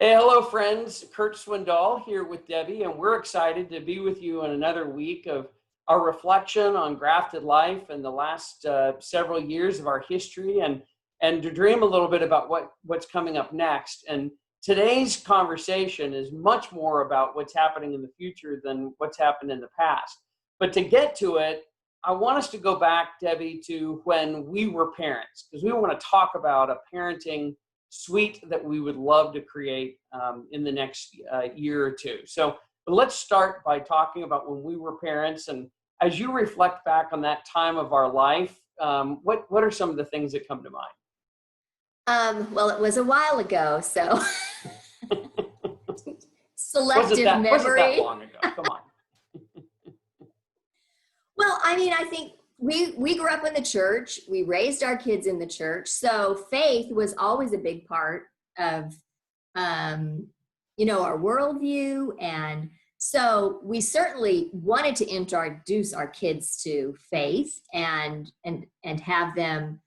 Hey, hello, friends. Curt Swindoll here with Debbie, and we're excited to be with you in another week of our reflection on grafted life and the last several years of our history, and to dream a little bit about what's coming up next. And today's conversation is much more about what's happening in the future than what's happened in the past. But to get to it, I want us to go back, Debbie, to when we were parents, because we want to talk about a parenting suite that we would love to create in the next year or two. So let's start by talking about when we were parents. And as you reflect back on that time of our life, what are some of the things that come to mind? Well, it was a while ago, so selective Wasn't that memory. long ago? Come on. Well, I mean, I think we grew up in the church. We raised our kids in the church, so faith was always a big part of, our worldview, and so we certainly wanted to introduce our kids to faith and have them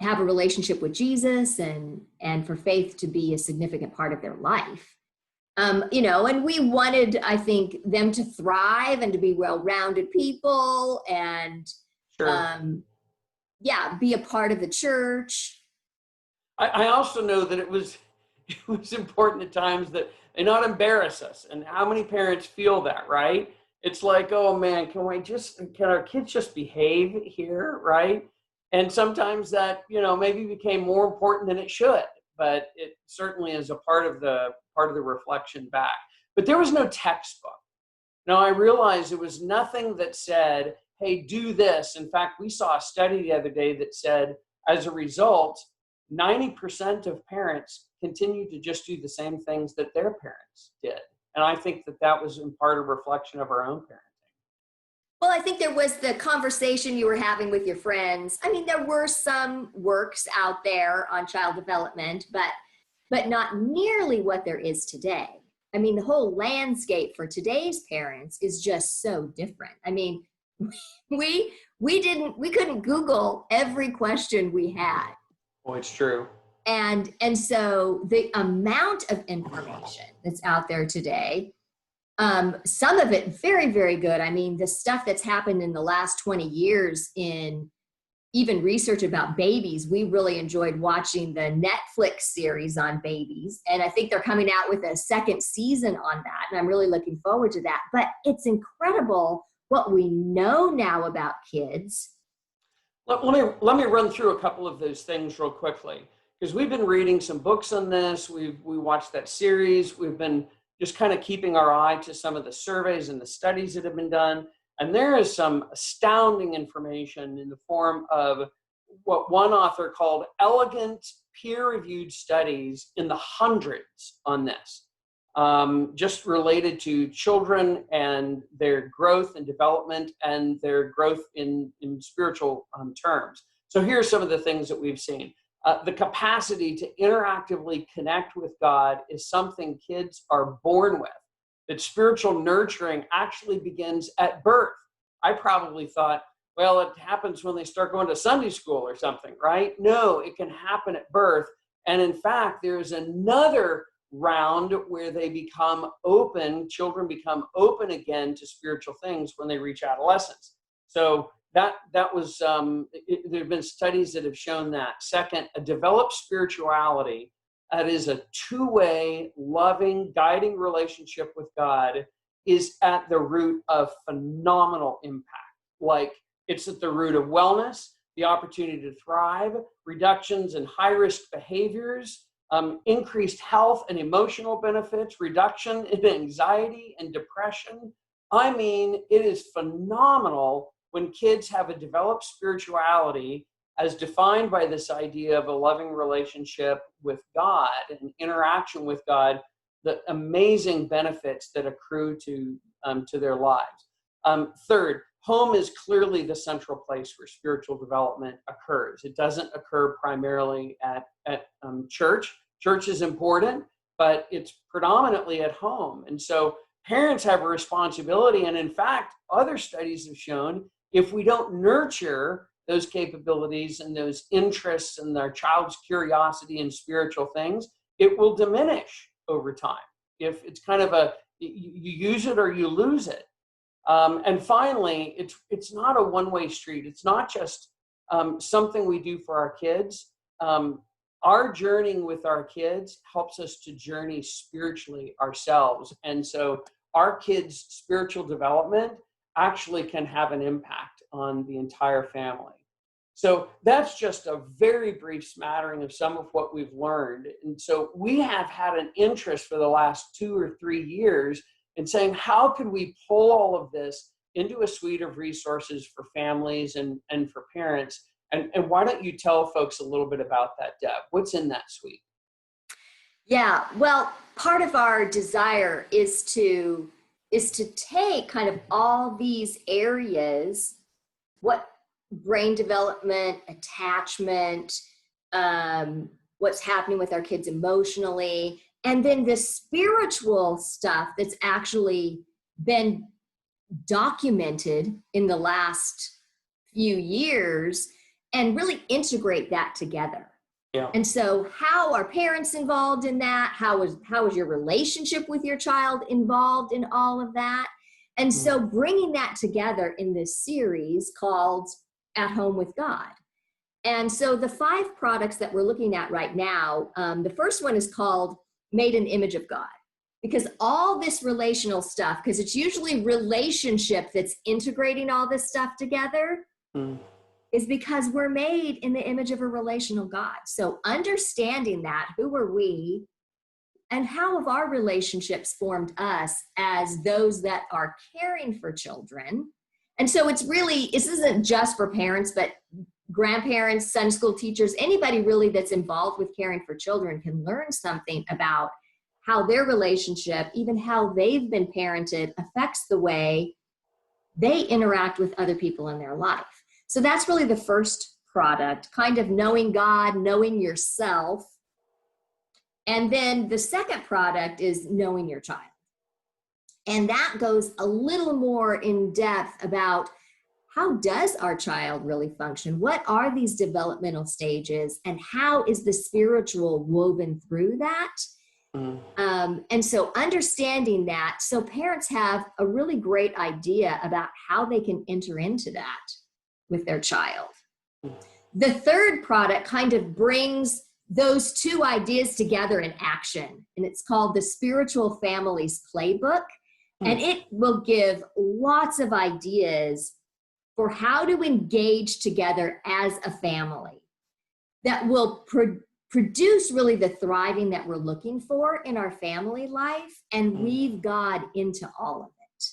have a relationship with Jesus and for faith to be a significant part of their life. And we wanted, I think, them to thrive and to be well-rounded people and, Sure. be a part of the church. I also know that it was important at times that they not embarrass us. And how many parents feel that, right? It's like, oh man, can our kids just behave here, right? And sometimes that, maybe became more important than it should, but it certainly is a part of the reflection back. But there was no textbook. Now I realized there was nothing that said, hey, do this. In fact, we saw a study the other day that said, as a result, 90% of parents continue to just do the same things that their parents did. And I think that was in part a reflection of our own parenting. Well, I think there was the conversation you were having with your friends. I mean, there were some works out there on child development, but not nearly what there is today. I mean, the whole landscape for today's parents is just so different. I mean, we couldn't Google every question we had. Oh, it's true. And so the amount of information that's out there today, some of it very, very good. I mean, the stuff that's happened in the last 20 years in even research about babies, we really enjoyed watching the Netflix series on babies. And I think they're coming out with a second season on that. And I'm really looking forward to that. But it's incredible what we know now about kids. Let me run through a couple of those things real quickly, because we've been reading some books on this. We watched that series. We've been just kind of keeping our eye to some of the surveys and the studies that have been done. And there is some astounding information in the form of what one author called elegant peer-reviewed studies in the hundreds on this, just related to children and their growth and development and their growth in spiritual terms. So here are some of the things that we've seen. The capacity to interactively connect with God is something kids are born with. That spiritual nurturing actually begins at birth. I probably thought, well, it happens when they start going to Sunday school or something, right? No, it can happen at birth. And in fact, there's another round where they become open, children become open again to spiritual things when they reach adolescence. So that was, there have been studies that have shown that. Second, a developed spirituality that is a two-way, loving, guiding relationship with God is at the root of phenomenal impact. Like, it's at the root of wellness, the opportunity to thrive, reductions in high-risk behaviors, increased health and emotional benefits, reduction in anxiety and depression. I mean, it is phenomenal when kids have a developed spirituality as defined by this idea of a loving relationship with God and interaction with God, the amazing benefits that accrue to their lives. Third, home is clearly the central place where spiritual development occurs. It doesn't occur primarily at church. Church is important, but it's predominantly at home. And so parents have a responsibility. And in fact, other studies have shown if we don't nurture those capabilities and those interests and their child's curiosity in spiritual things, it will diminish over time. If it's kind of you use it or you lose it. And finally, it's not a one-way street. It's not just something we do for our kids. Our journeying with our kids helps us to journey spiritually ourselves. And so our kids' spiritual development actually can have an impact on the entire family. So that's just a very brief smattering of some of what we've learned. And so we have had an interest for the last 2 or 3 years in saying, how can we pull all of this into a suite of resources for families and for parents? And why don't you tell folks a little bit about that, Deb? What's in that suite? Yeah, well, part of our desire is to take kind of all these areas, what brain development, attachment, what's happening with our kids emotionally, and then the spiritual stuff that's actually been documented in the last few years, and really integrate that together. Yeah. And so how are parents involved in that? How is your relationship with your child involved in all of that? And so bringing that together in this series called At Home with God. And so the 5 products that we're looking at right now, the first one is called Made in the Image of God. Because all this relational stuff, because it's usually relationship that's integrating all this stuff together, is because we're made in the image of a relational God. So understanding that, who are we, and how have our relationships formed us as those that are caring for children? And so this isn't just for parents, but grandparents, Sunday school teachers, anybody really that's involved with caring for children can learn something about how their relationship, even how they've been parented, affects the way they interact with other people in their life. So that's really the first product, kind of knowing God, knowing yourself. And then the second product is knowing your child. And that goes a little more in depth about how does our child really function? What are these developmental stages? And how is the spiritual woven through that? And so understanding that, so parents have a really great idea about how they can enter into that with their child. The third product kind of brings those 2 ideas together in action, and it's called the Spiritual Families Playbook. And it will give lots of ideas for how to engage together as a family that will produce really the thriving that we're looking for in our family life and weave God into all of it.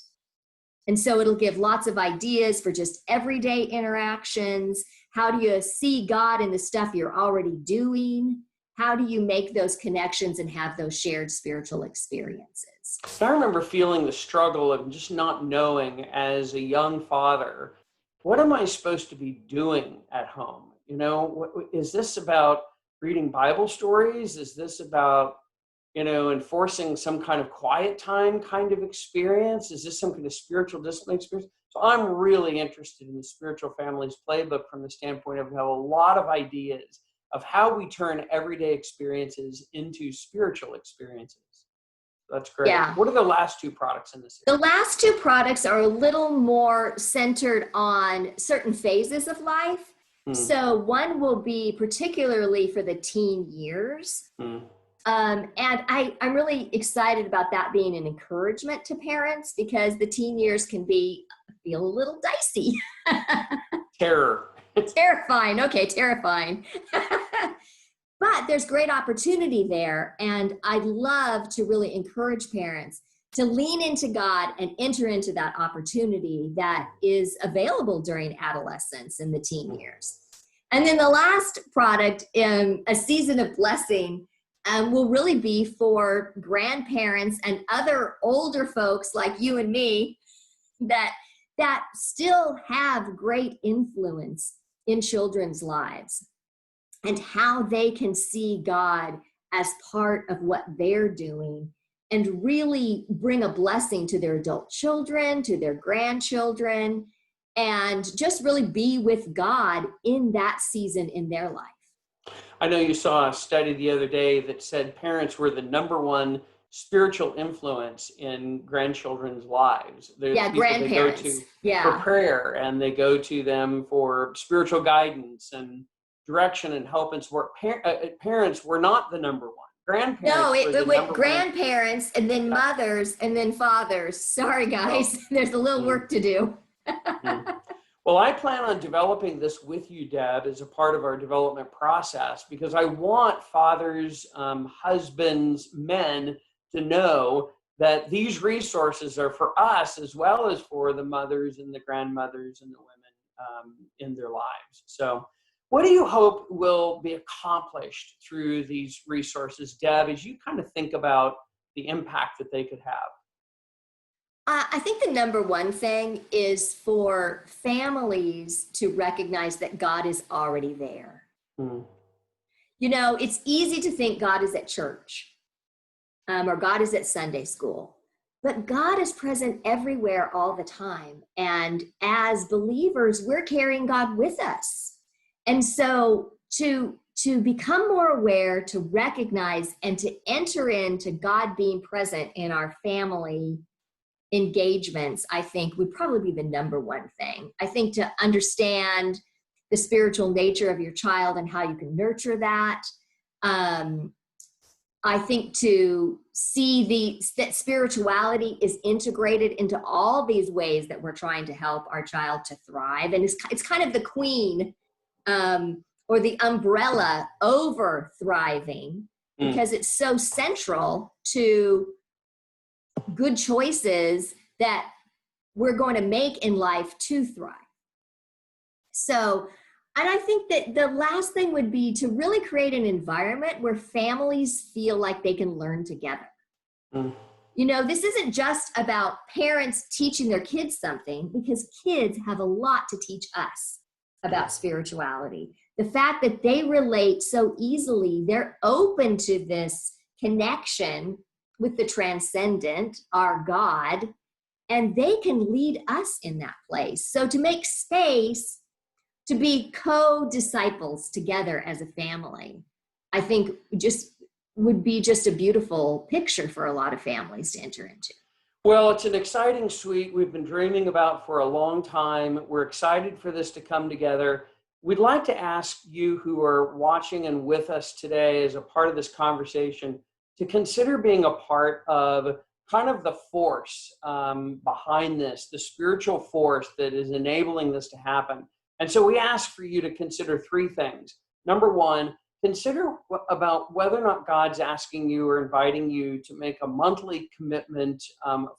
And so it'll give lots of ideas for just everyday interactions. How do you see God in the stuff you're already doing? How do you make those connections and have those shared spiritual experiences? I remember feeling the struggle of just not knowing as a young father, what am I supposed to be doing at home? Is this about reading Bible stories? Is this about, enforcing some kind of quiet time kind of experience? Is this some kind of spiritual discipline experience? So I'm really interested in the Spiritual Families Playbook from the standpoint of have a lot of ideas of how we turn everyday experiences into spiritual experiences. That's great. Yeah. What are the last 2 products in this series? The last 2 products are a little more centered on certain phases of life. So one will be particularly for the teen years. And I'm really excited about that being an encouragement to parents because the teen years can feel a little dicey. Terror. Terrifying. Okay, terrifying. But there's great opportunity there. And I'd love to really encourage parents to lean into God and enter into that opportunity that is available during adolescence and the teen years. And then the last product, A Season of Blessing, will really be for grandparents and other older folks like you and me that still have great influence in children's lives and how they can see God as part of what they're doing and really bring a blessing to their adult children, to their grandchildren, and just really be with God in that season in their life. I know you saw a study the other day that said parents were the number one spiritual influence in grandchildren's lives. They're the Yeah, people they go grandparents. to for Yeah. prayer, and they go to them for spiritual guidance and direction and help and support. Parents were not the number one. No, Grandparents were it the went number one. grandparents and then Yeah. mothers and then fathers. Sorry, guys. There's a little work to do. Well, I plan on developing this with you, Deb, as a part of our development process, because I want fathers, husbands, men to know that these resources are for us as well as for the mothers and the grandmothers and the women in their lives. So what do you hope will be accomplished through these resources, Deb, as you kind of think about the impact that they could have? I think the number one thing is for families to recognize that God is already there. Mm. You know, it's easy to think God is at church or God is at Sunday school, but God is present everywhere all the time. And as believers, we're carrying God with us. And so to become more aware, to recognize, and to enter into God being present in our family engagements, I think would probably be the number one thing. I think to understand the spiritual nature of your child and how you can nurture that. I think to see that spirituality is integrated into all these ways that we're trying to help our child to thrive. And it's kind of the queen or the umbrella over thriving, because it's so central to good choices that we're going to make in life to thrive. So, and I think that the last thing would be to really create an environment where families feel like they can learn together. You know, this isn't just about parents teaching their kids something, because kids have a lot to teach us about spirituality. The fact that they relate so easily, they're open to this connection with the transcendent, our God, and they can lead us in that place. So to make space to be co-disciples together as a family, I think would be just a beautiful picture for a lot of families to enter into. Well, it's an exciting suite we've been dreaming about for a long time. We're excited for this to come together. We'd like to ask you who are watching and with us today as a part of this conversation to consider being a part of kind of the force behind this, the spiritual force that is enabling this to happen. And so we ask for you to consider three things. Number one, consider about whether or not God's asking you or inviting you to make a monthly commitment,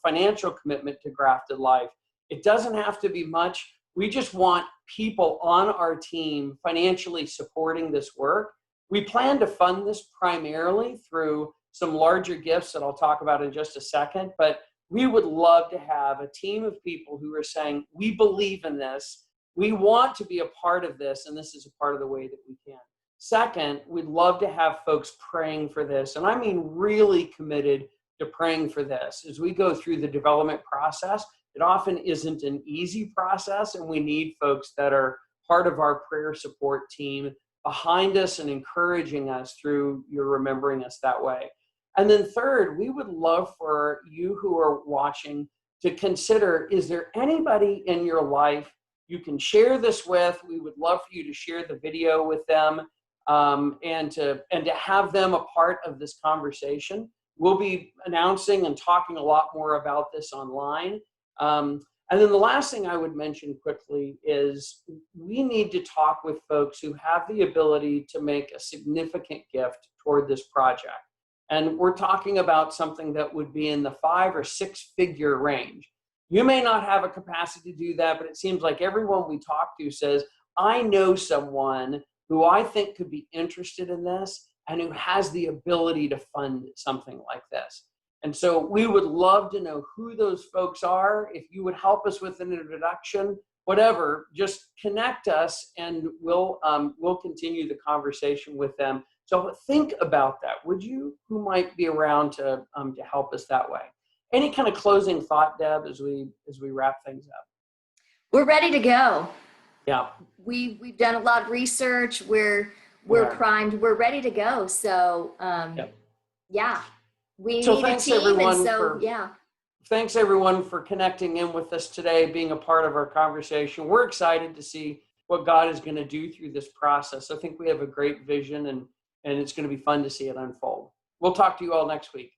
financial commitment to Grafted Life. It doesn't have to be much. We just want people on our team financially supporting this work. We plan to fund this primarily through some larger gifts that I'll talk about in just a second, but we would love to have a team of people who are saying, we believe in this, we want to be a part of this, and this is a part of the way that we can. Second, we'd love to have folks praying for this, and I mean really committed to praying for this. As we go through the development process, it often isn't an easy process, and we need folks that are part of our prayer support team behind us and encouraging us through your remembering us that way. And then third, we would love for you who are watching to consider, is there anybody in your life you can share this with? We would love for you to share the video with them and to have them a part of this conversation. We'll be announcing and talking a lot more about this online. And then the last thing I would mention quickly is we need to talk with folks who have the ability to make a significant gift toward this project. And we're talking about something that would be in the 5 or 6 figure range. You may not have a capacity to do that, but it seems like everyone we talk to says, I know someone who I think could be interested in this and who has the ability to fund something like this. And so we would love to know who those folks are. If you would help us with an introduction, whatever, just connect us and we'll continue the conversation with them. So think about that, would you? Who might be around to help us that way? Any kind of closing thought, Deb, as we wrap things up? We're ready to go. Yeah. We've done a lot of research. We're Yeah. primed. We're ready to go. So Yep. yeah, we So need a thanks team, everyone and so for yeah. thanks everyone for connecting in with us today, being a part of our conversation. We're excited to see what God is going to do through this process. I think we have a great vision, and it's going to be fun to see it unfold. We'll talk to you all next week.